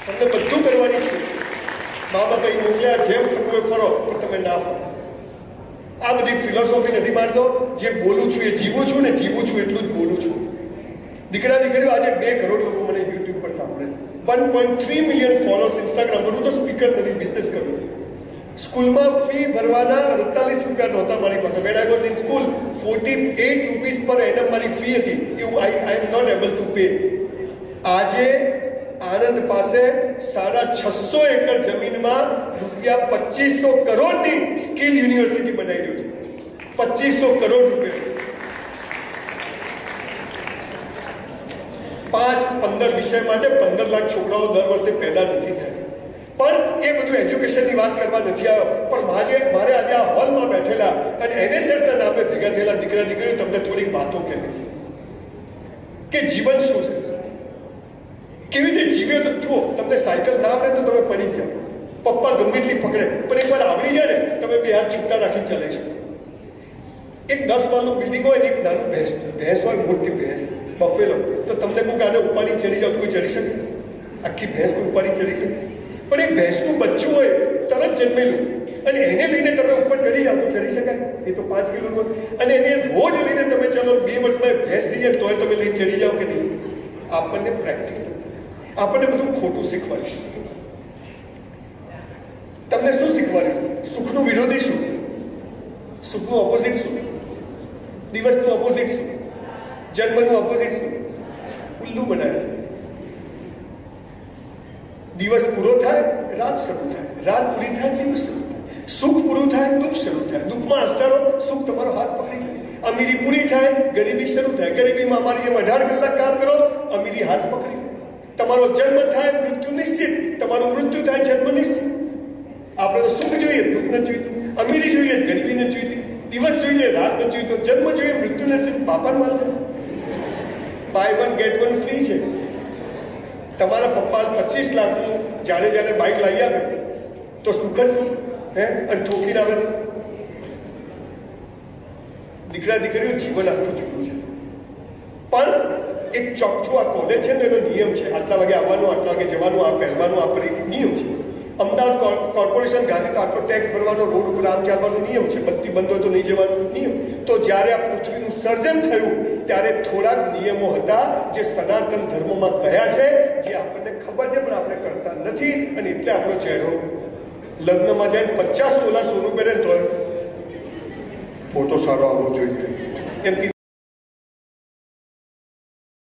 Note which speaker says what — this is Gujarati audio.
Speaker 1: તમને બધું કરવાની છે. મા બાપા મોકલ્યા, જેમ ફરવું એ ફરો, પણ તમે ના ફરો. આ બધી ફિલોસોફી નથી માનતો. જે બોલું છું એ જીવું છું, ને જીવું છું એટલું જ બોલું છું. દીકરા દીકરીઓ, આજે 2 કરોડ લોકો મને યુટ્યુબ પર સાંભળે છે. 1.3 મિલિયન ફોલોઅર્સ ઇન્સ્ટાગ્રામ પર. હું તો સ્પીકર નથી, બિઝનેસ કરું. સ્કૂલમાં ફી ભરવાના 48 રૂપિયા નહોતા મારી પાસે. When I was in school 48 rupees per annum મારી ફી હતી. I am not able to pay. આજે આણંદ પાસે 650 એકર જમીનમાં ₹2500 કરોડની સ્કિલ યુનિવર્સિટી બનાવી રહ્યો છે. 2500 કરોડ રૂપિયા. 5-15 વિષય માટે 15 લાખ છોકરાઓ દર વર્ષે પેદા નથી થયા. પણ એ બધું એજ્યુકેશનની વાત કરવા નથી આવ્યો. પણ મારે આજે આ હોલમાં બેઠેલા અને NSSના નામે ભેગા થયેલા દીકરા દીકરીઓ તમને થોડીક વાતો કહેવી છે કે જીવન શું છે, કેવી રીતે જીવે. તો જુઓ, તમને સાયકલ ના આવડે તો તમે પડી જ જાઓ. પપ્પા ગમે એટલી પકડે, પણ એકવાર આવડી જાય ને, તમે 2 હાથ છૂટા રાખીને ચલાવી શકો. એક 10 માળનું બિલ્ડિંગ હોય ને, એક નાનું ભેંસ હોય, મોટી ભેંસ બફેલો, તો તમને કોઈ આને ઉપાડીને ચડી જાવ, કોઈ ચડી શકે? આખી ભેંસ કોઈ ઉપાડીને ચડી શકે? પણ એક ભેંસનું બચ્ચું હોય, તરત જન્મેલું, અને એને લઈને તમે ઉપર ચડી જાઓ તો ચડી શકાય? એ તો 5 કિલોનું હોય. અને એને રોજ લઈને તમે ચાલો 2 વર્ષમાં ભેંસ થઈ જાય તોય તમે લઈને ચડી જાઓ કે નહીં? આપણને પ્રેક્ટિસ, આપણને બધું ખોટું શીખવાડ્યું. તમને શું શીખવાડ્યું? સુખનું વિરોધી શું? સુખનું ઓપોઝિટ શું? દિવસનું ઓપોઝિટ શું? જન્મનું ઓપોઝિટ શું? ઉલ્લુ બનાવ્યા. દિવસ પૂરો થાય, રાત શરૂ થાય, રાત પૂરી થાય, દિવસ શરૂ થાય. સુખ પૂરું થાય, દુઃખ શરૂ થાય. દુઃખમાં હસતા રહો, સુખ તમારો હાથ પકડી લે. અમીરી પૂરી થાય, ગરીબી શરૂ થાય. ગરીબીમાં અમારી જેમ 18 કલાક કામ કરો, અમીરી હાથ પકડી લે. તમારો જન્મ થાય, મૃત્યુ નિશ્ચિત. તમારું મૃત્યુ થાય, જન્મ નિશ્ચિત. આપણે તો સુખ જોઈએ, દુઃખ નથી જોઈતું. અમીરી જોઈએ, ગરીબી નથી જોઈતી. દિવસ જોઈએ, રાત નથી જોઈતો. જન્મ જોઈએ, મૃત્યુ નથી. બાપાને માલ છે. બાય 1 get 1 ફ્રી છે. તમારા પપ્પા 25 લાખનું જ્યારે બાઇક લાવી આપે તો સુખ જ શું? અને ઠોકીને આવે તો દીકરા દીકરીઓ, જીવન આખું જુદું છે. પણ એક ચોખ્ખું આ કોલેજ છે ને, એનો નિયમ છે. આટલા વાગે આવવાનું, આટલા વાગે જવાનું, આ પહેરવાનું, આ પર નિયમ છે. અમદાવાદ કોર્પોરેશન ગાંધી તો આટલો ટેક્સ ભરવાનો, રોડ ઉપર આમ ચાલવાનો નિયમ છે. બત્તી બંધ હોય તો નહીં જવાનો નિયમ. તો જ્યારે આ પૃથ્વીનું સર્જન થયું ત્યારે થોડાક નિયમો હતા જે સનાતન ધર્મમાં કહ્યા છે, જે આપણને ખબર છે પણ આપણે કરતા નથી. અને એટલે આપણો ચહેરો લગ્નમાં જાય 50 તોલા સોનું પહેરે તો ફોટો સારો આવવો જોઈએ એમ